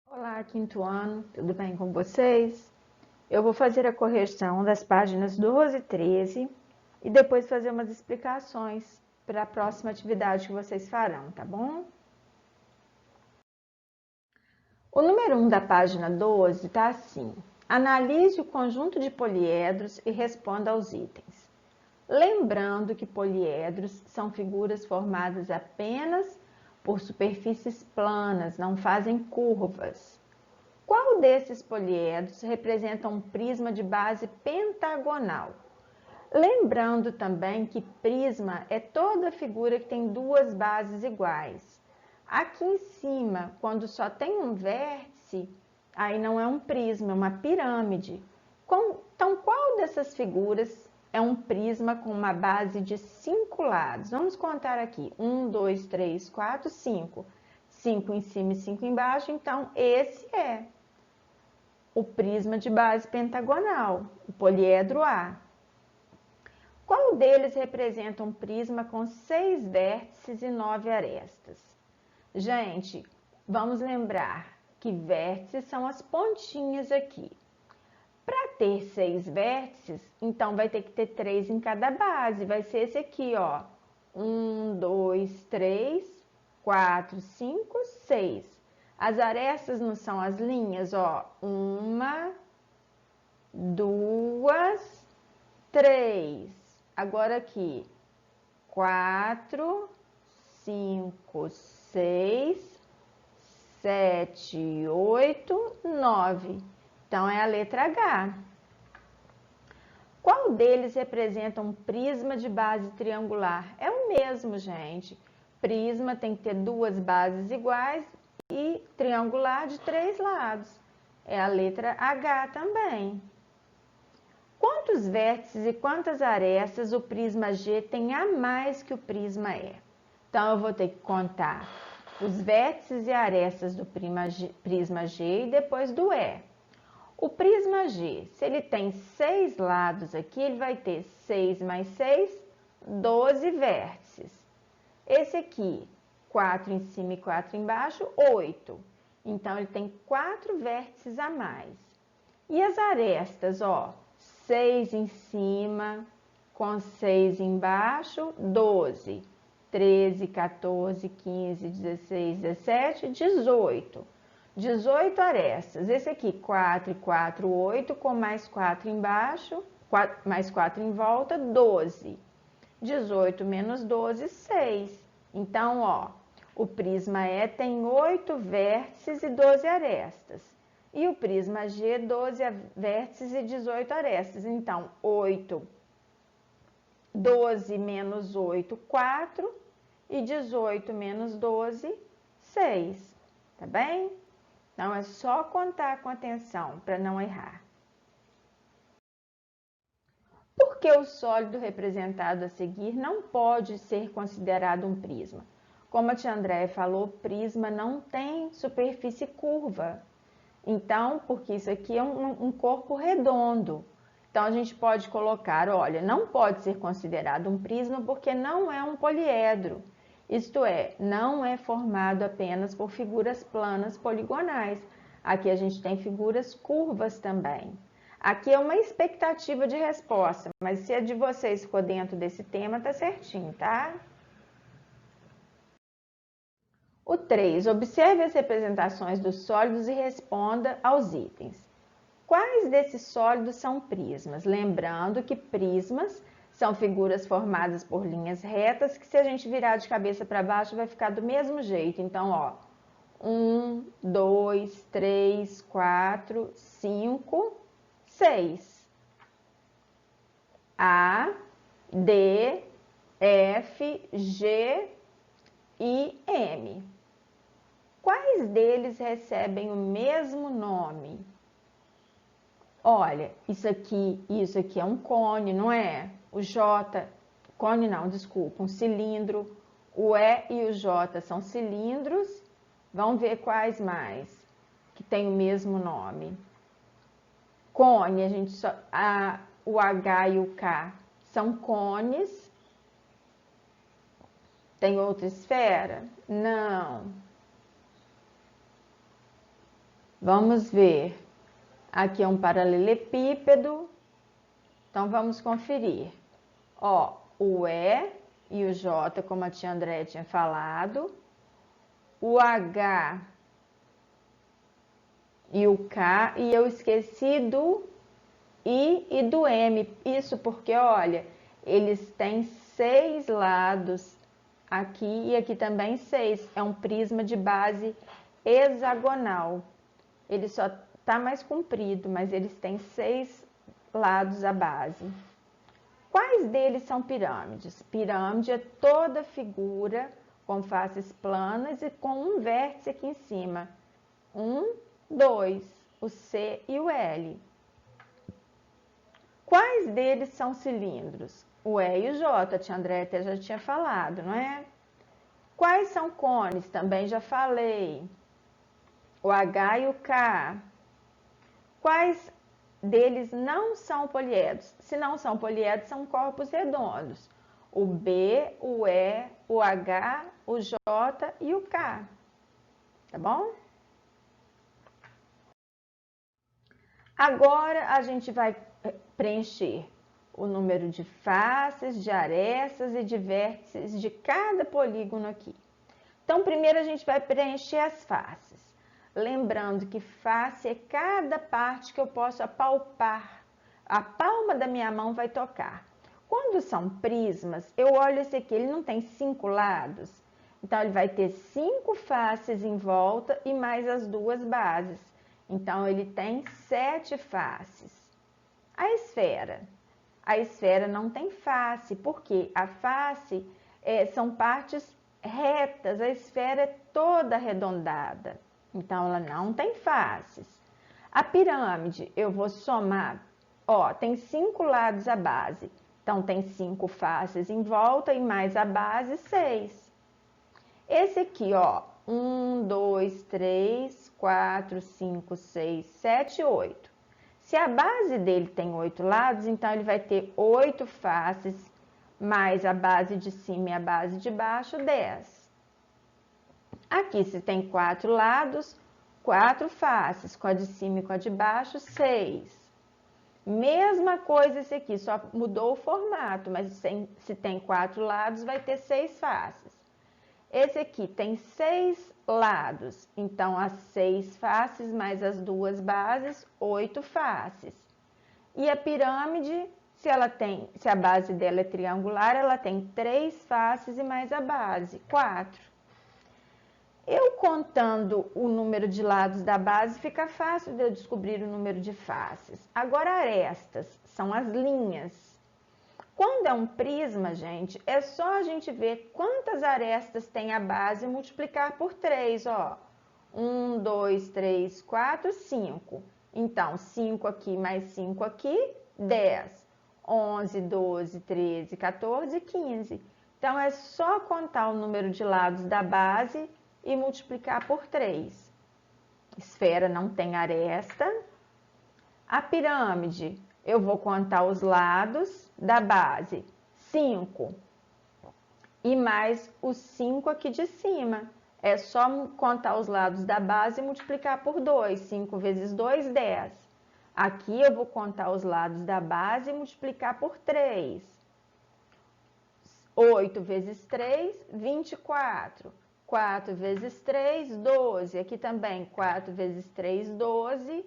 Olá, quinto ano, tudo bem com vocês? Eu vou fazer a correção das páginas 12 e 13 e depois fazer umas explicações para a próxima atividade que vocês farão, tá bom? O número 1 da página 12 está assim: analise o conjunto de poliedros e responda aos itens. Lembrando que poliedros são figuras formadas apenas por superfícies planas, não fazem curvas. Qual desses poliedros representa um prisma de base pentagonal? Lembrando também que prisma é toda figura que tem duas bases iguais. Aqui em cima, quando só tem um vértice, aí não é um prisma, é uma pirâmide. Então, qual dessas figuras é um prisma com uma base de 5 lados? Vamos contar aqui: 1, 2, 3, 4, 5. 5 em cima e 5 embaixo, então esse é o prisma de base pentagonal, o poliedro A. Qual deles representa um prisma com 6 vértices e 9 arestas? Gente, vamos lembrar que vértices são as pontinhas aqui. Para ter 6 vértices, então vai ter que ter 3 em cada base. Vai ser esse aqui, ó. 1, 2, 3, 4, 5, 6. As arestas não são as linhas, ó. 1, 2, 3. Agora aqui, 4, 5, 6, 7, 8, 9. Então, é a letra H. Qual deles representa um prisma de base triangular? É o mesmo, gente. Prisma tem que ter duas bases iguais e triangular de 3 lados. É a letra H também. Quantos vértices e quantas arestas o prisma G tem a mais que o prisma E? Então, eu vou ter que contar os vértices e arestas do prisma G e depois do E. O prisma G, se ele tem 6 lados aqui, ele vai ter 6 mais 6, 12 vértices. Esse aqui, 4 em cima e 4 embaixo, 8. Então, ele tem 4 vértices a mais. E as arestas, ó, 6 em cima, com 6 embaixo, 12. 13, 14, 15, 16, 17, 18. 18 arestas. Esse aqui, 4 e 4, 8, com mais 4 embaixo, mais 4 em volta, 12. 18 menos 12, 6. Então, ó, o prisma E tem 8 vértices e 12 arestas. E o prisma G, 12 vértices e 18 arestas. Então, 12 menos 8, 4. E 18 menos 12, 6. Tá bem? Então, é só contar com atenção para não errar. Por que o sólido representado a seguir não pode ser considerado um prisma? Como a tia Andréia falou, prisma não tem superfície curva. Então, porque isso aqui é um corpo redondo. Então, a gente pode colocar, olha, não pode ser considerado um prisma porque não é um poliedro. Isto é, não é formado apenas por figuras planas poligonais. Aqui a gente tem figuras curvas também. Aqui é uma expectativa de resposta, mas se a de vocês ficou dentro desse tema, tá certinho, tá? O 3. Observe as representações dos sólidos e responda aos itens. Quais desses sólidos são prismas? Lembrando que prismas são figuras formadas por linhas retas que, se a gente virar de cabeça para baixo, vai ficar do mesmo jeito. Então, ó, 1, 2, 3, 4, 5, 6. A, D, F, G e M. Quais deles recebem o mesmo nome? Olha, isso aqui é um cone, não é? O J, cone não, desculpa, um cilindro. O E e o J são cilindros. Vamos ver quais mais que tem o mesmo nome. Cone, o H e o K são cones. Tem outra esfera? Não. Vamos ver. Aqui é um paralelepípedo. Então, vamos conferir. Ó, o E e o J, como a tia André tinha falado. O H e o K. E eu esqueci do I e do M. Isso porque, olha, eles têm 6 lados aqui e aqui também 6. É um prisma de base hexagonal. Ele só está mais comprido, mas eles têm 6 lados a base. Quais deles são pirâmides? Pirâmide é toda figura com faces planas e com um vértice aqui em cima. 1, 2, o C e o L. Quais deles são cilindros? O E e o J, a tia André até já tinha falado, não é? Quais são cones? Também já falei. O H e o K. Quais deles não são poliedros? Se não são poliedros, são corpos redondos. O B, o E, o H, o J e o K. Tá bom? Agora a gente vai preencher o número de faces, de arestas e de vértices de cada polígono aqui. Então, primeiro a gente vai preencher as faces. Lembrando que face é cada parte que eu posso apalpar. A palma da minha mão vai tocar. Quando são prismas, eu olho esse aqui, ele não tem 5 lados. Então, ele vai ter 5 faces em volta e mais as 2 bases. Então, ele tem 7 faces. A esfera não tem face, porque a face são partes retas, a esfera é toda arredondada, então ela não tem faces. A pirâmide, eu vou somar, ó, tem 5 lados a base, então tem 5 faces em volta e mais a base 6. Esse aqui, ó, 1, 2, 3, 4, 5, 6, 7, 8. Se a base dele tem 8 lados, então ele vai ter 8 faces, mais a base de cima e a base de baixo, 10. Aqui, se tem 4 lados, 4 faces, com a de cima e com a de baixo, 6. Mesma coisa esse aqui, só mudou o formato, mas se tem 4 lados, vai ter 6 faces. Esse aqui tem 6 lados, então as 6 faces mais as 2 bases, 8 faces. E a pirâmide, se a base dela é triangular, ela tem 3 faces e mais a base, 4. Eu contando o número de lados da base, fica fácil de eu descobrir o número de faces. Agora, arestas são as linhas. Quando é um prisma, gente, é só a gente ver quantas arestas tem a base e multiplicar por 3, ó. 1, 2, 3, 4, 5. Então, 5 aqui mais 5 aqui, 10. 11, 12, 13, 14, 15. Então, é só contar o número de lados da base e multiplicar por 3. Esfera não tem aresta. A pirâmide, eu vou contar os lados da base, 5. E mais os 5 aqui de cima. É só contar os lados da base e multiplicar por 2. 5 vezes 2, 10. Aqui eu vou contar os lados da base e multiplicar por 3. 8 vezes 3, 24. 4 vezes 3, 12. Aqui também, 4 vezes 3, 12.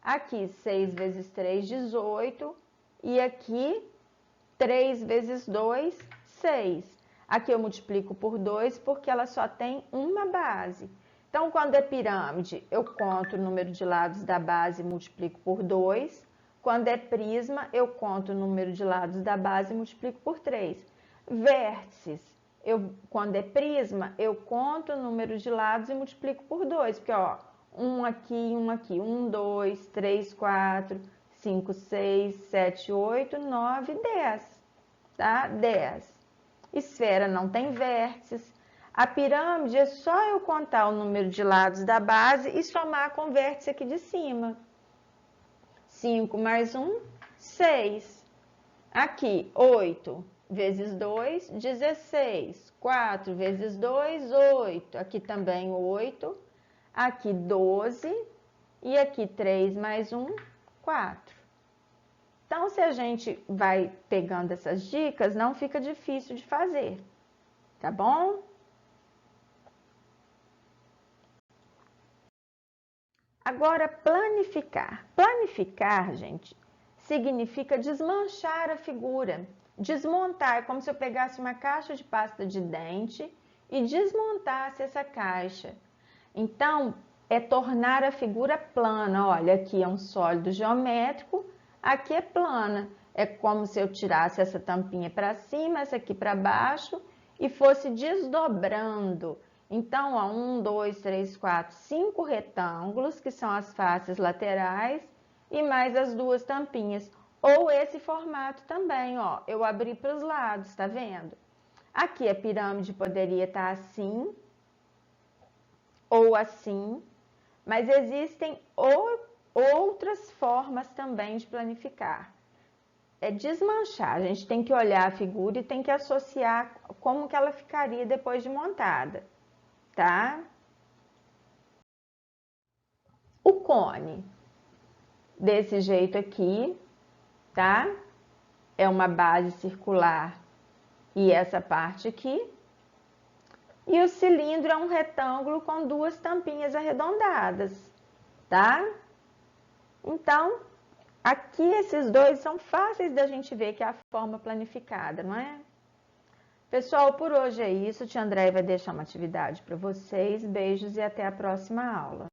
Aqui, 6 vezes 3, 18. E aqui, 3 vezes 2, 6. Aqui eu multiplico por 2 porque ela só tem uma base. Então, quando é pirâmide, eu conto o número de lados da base e multiplico por 2. Quando é prisma, eu conto o número de lados da base e multiplico por 3. Vértices, quando é prisma, eu conto o número de lados e multiplico por 2. Porque, ó, um aqui, um aqui. 1, 2, 3, 4, 5, 6, 7, 8, 9, 10. Tá? 10. Esfera não tem vértices. A pirâmide é só eu contar o número de lados da base e somar com o vértice aqui de cima. 5 mais 1, 6. Aqui, 8 vezes 2, 16. 4 vezes 2, 8. Aqui também 8. Aqui 12. E aqui 3 mais 1, 4. Então, se a gente vai pegando essas dicas, não fica difícil de fazer, tá bom? Agora, planificar. Planificar, gente, significa desmanchar a figura. Desmontar é como se eu pegasse uma caixa de pasta de dente e desmontasse essa caixa. Então, é tornar a figura plana. Olha, aqui é um sólido geométrico, aqui é plana. É como se eu tirasse essa tampinha para cima, essa aqui para baixo e fosse desdobrando. Então, ó, 1, 2, 3, 4, 5 retângulos, que são as faces laterais, e mais as duas tampinhas. Ou esse formato também, ó, eu abri para os lados, tá vendo? Aqui a pirâmide poderia estar assim, ou assim, mas existem outras formas também de planificar. É desmanchar, a gente tem que olhar a figura e tem que associar como que ela ficaria depois de montada, tá? O cone, desse jeito aqui, tá? É uma base circular e essa parte aqui. E o cilindro é um retângulo com duas tampinhas arredondadas, tá? Então, aqui esses dois são fáceis da gente ver que é a forma planificada, não é? Pessoal, por hoje é isso. Tia Andréia vai deixar uma atividade para vocês. Beijos e até a próxima aula.